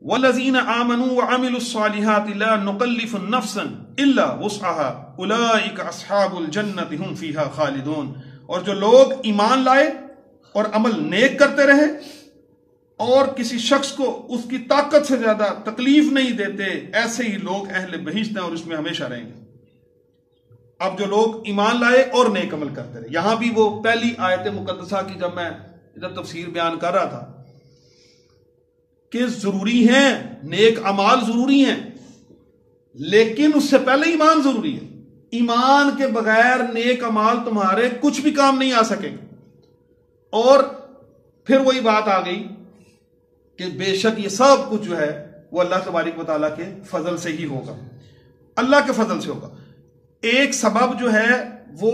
والذین آمنوا وعملوا الصالحات لا نکلف نفسا الا وسعها اولئک اصحاب الجنۃ هم فیہا خالدون. اور جو لوگ ایمان لائے اور عمل نیک کرتے رہے اور کسی شخص کو اس کی طاقت سے زیادہ تکلیف نہیں دیتے، ایسے ہی لوگ اہل بہشت ہیں اور اس میں ہمیشہ رہیں گے. اب جو لوگ ایمان لائے اور نیک عمل کرتے رہے، یہاں بھی وہ پہلی آیت مقدسہ کی جب میں ادھر تفسیر بیان کر رہا تھا کہ ضروری ہیں، نیک اعمال ضروری ہیں، لیکن اس سے پہلے ایمان ضروری ہے. ایمان کے بغیر نیک اعمال تمہارے کچھ بھی کام نہیں آ سکیں گے. اور پھر وہی بات آ گئی کہ بے شک یہ سب کچھ جو ہے وہ اللہ تبارک و تعالیٰ کے فضل سے ہی ہوگا، اللہ کے فضل سے ہوگا. ایک سبب جو ہے وہ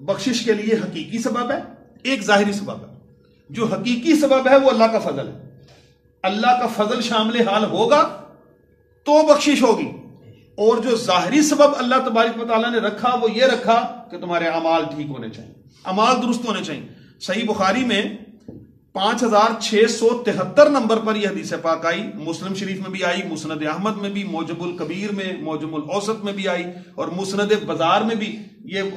بخشش کے لیے حقیقی سبب ہے، ایک ظاہری سبب ہے. جو حقیقی سبب ہے وہ اللہ کا فضل ہے. اللہ کا فضل شامل حال ہوگا تو بخشش ہوگی. اور جو ظاہری سبب اللہ تبارک و تعالیٰ نے رکھا وہ یہ رکھا کہ تمہارے اعمال ٹھیک ہونے چاہیے، اعمال درست ہونے چاہیے. صحیح بخاری میں 5673 نمبر پر یہ حدیث پاک آئی، مسلم شریف میں بھی آئی، مسند احمد میں بھی، موجم الکبیر میں، موجم الاوسط میں بھی آئی، اور مسند بازار میں بھی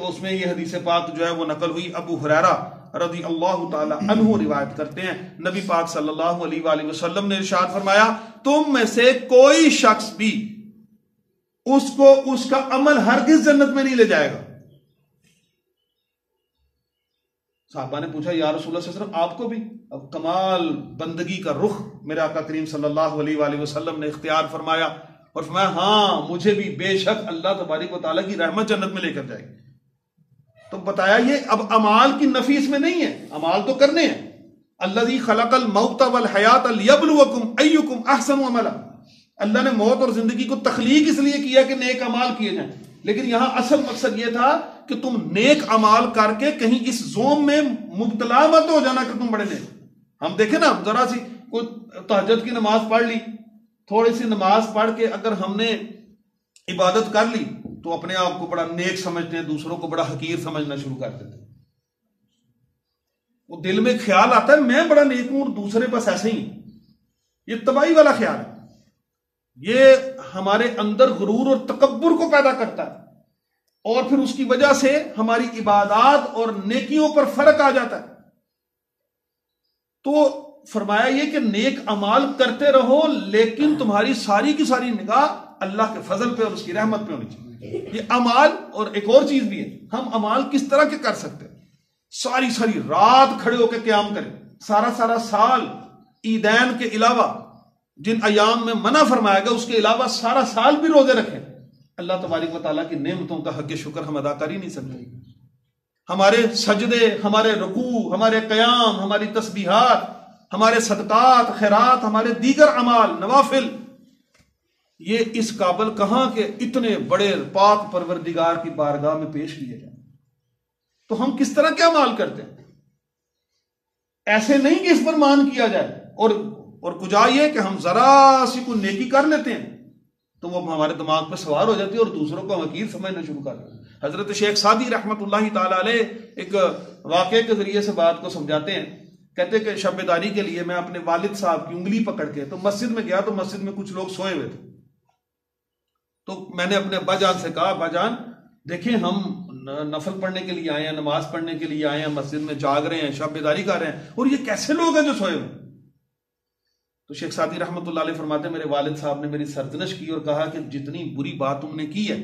اس میں یہ حدیث پاک جو ہے وہ نقل ہوئی. ابو ہریرہ رضی اللہ تعالی عنہ روایت کرتے ہیں، نبی پاک صلی اللہ علیہ وآلہ وسلم نے ارشاد فرمایا، تم میں سے کوئی شخص بھی اس کو اس کا عمل ہرگز جنت میں نہیں لے جائے گا. صحابہ نے پوچھا یا رسول اللہ صلی اللہ علیہ وسلم آپ کو بھی؟ اب کمال بندگی کا رخ میرے آقا کریم صلی اللہ علیہ وآلہ وسلم نے اختیار فرمایا اور فرمایا ہاں مجھے بھی بے شک اللہ تبارک و تعالیٰ کی رحمت جنت میں لے کر جائے گی. تو بتایا یہ اب اعمال کی نفی اس میں نہیں ہے، اعمال تو کرنے ہیں. الذی خلق الموت والحیات لیبلوکم ایکم احسن عملا. اللہ نے موت اور زندگی کو تخلیق اس لیے کیا کہ نیک اعمال کیے جائیں، لیکن یہاں اصل مقصد یہ تھا کہ تم نیک اعمال کر کے کہیں اس زوم میں مبتلا مت ہو جانا کہ تم بڑے نیک. ہم دیکھیں نا، ذرا سی کوئی تہجد کی نماز پڑھ لی، تھوڑی سی نماز پڑھ کے اگر ہم نے عبادت کر لی تو اپنے آپ کو بڑا نیک سمجھتے ہیں، دوسروں کو بڑا حقیر سمجھنا شروع کر دیتے ہیں. وہ دل میں خیال آتا ہے میں بڑا نیک ہوں اور دوسرے بس ایسے ہی. یہ تباہی والا خیال ہے، یہ ہمارے اندر غرور اور تکبر کو پیدا کرتا ہے اور پھر اس کی وجہ سے ہماری عبادات اور نیکیوں پر فرق آ جاتا ہے. تو فرمایا یہ کہ نیک اعمال کرتے رہو لیکن تمہاری ساری کی ساری نگاہ اللہ کے فضل پہ اور اس کی رحمت پہ ہونی چاہیے. یہ اعمال، اور ایک اور چیز بھی ہے، ہم اعمال کس طرح کے کر سکتے ہیں؟ ساری ساری رات کھڑے ہو کے قیام کریں، سارا سال عیدین کے علاوہ جن ایام میں منع فرمایا گیا اس کے علاوہ سارا سال بھی روزے رکھیں. اللہ تبارک و تعالیٰ کی نعمتوں کا حق شکر ہم ادا کر ہی نہیں سکتے. ہمارے سجدے، ہمارے رکوع، ہمارے قیام، ہماری تسبیحات، ہمارے صدقات، خیرات، ہمارے دیگر اعمال نوافل، یہ اس قابل کہاں کہ اتنے بڑے پاک پروردگار کی بارگاہ میں پیش کیے جائیں. تو ہم کس طرح کے اعمال کرتے ہیں؟ ایسے نہیں کہ اس پر مان کیا جائے اور کجا یہ کہ ہم ذرا سی کوئی نیکی کر لیتے ہیں تو وہ ہمارے دماغ پہ سوار ہو جاتی ہے اور دوسروں کو حقیر سمجھنا شروع کر دیتے ہیں. حضرت شیخ سعدی رحمت اللہ تعالی علیہ ایک واقعے کے ذریعے سے بات کو سمجھاتے ہیں. کہتے کہ شب داری کے لیے میں اپنے والد صاحب کی انگلی پکڑ کے تو مسجد میں گیا، تو مسجد میں کچھ لوگ سوئے ہوئے تھے. تو میں نے اپنے ابا جان سے کہا ابا جان دیکھیں ہم نفل پڑھنے کے لیے آئے ہیں، نماز پڑھنے کے لیے آئے ہیں، مسجد میں جاگ رہے ہیں، شب داری کر رہے ہیں، اور یہ کیسے لوگ ہیں جو سوئے ہوئے؟ تو شیخ سعدی رحمت اللہ علیہ فرماتے ہیں میرے والد صاحب نے میری سرزنش کی اور کہا کہ جتنی بری بات تم نے کی ہے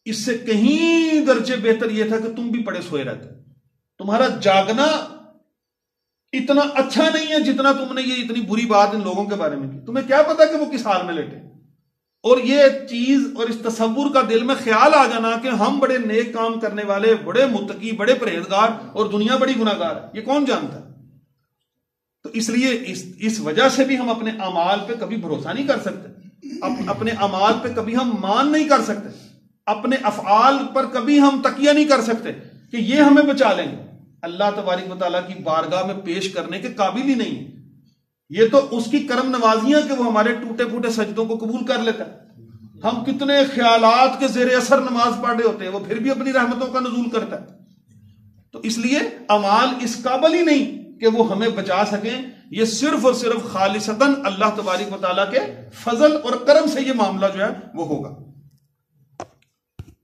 اس سے کہیں درجے بہتر یہ تھا کہ تم بھی پڑے سوئے رہتے. تمہارا جاگنا اتنا اچھا نہیں ہے جتنا تم نے یہ اتنی بری بات ان لوگوں کے بارے میں کی. تمہیں کیا پتا کہ وہ کس حال میں لیٹے؟ اور یہ چیز اور اس تصور کا دل میں خیال آ جانا کہ ہم بڑے نیک کام کرنے والے، بڑے متقی، بڑے پرہیزگار اور دنیا بڑی گناہگار ہے، یہ کون جانتا ہے؟ تو اس لیے اس وجہ سے بھی ہم اپنے اعمال پہ کبھی بھروسہ نہیں کر سکتے، اپنے اعمال پہ کبھی ہم مان نہیں کر سکتے، اپنے افعال پر کبھی ہم تکیہ نہیں کر سکتے کہ یہ ہمیں بچا لیں گے. اللہ تبارک و تعالیٰ کی بارگاہ میں پیش کرنے کے قابل ہی نہیں ہے. یہ تو اس کی کرم نوازیاں کہ وہ ہمارے ٹوٹے پھوٹے سجدوں کو قبول کر لیتا ہے. ہم کتنے خیالات کے زیر اثر نماز پڑھ رہے ہوتے ہیں، وہ پھر بھی اپنی رحمتوں کا نزول کرتا ہے. تو اس لیے اعمال اس قابل ہی نہیں کہ وہ ہمیں بچا سکیں یہ صرف اور صرف خالصتاً اللہ تبارک و تعالیٰ کے فضل اور کرم سے یہ معاملہ جو ہے وہ ہوگا.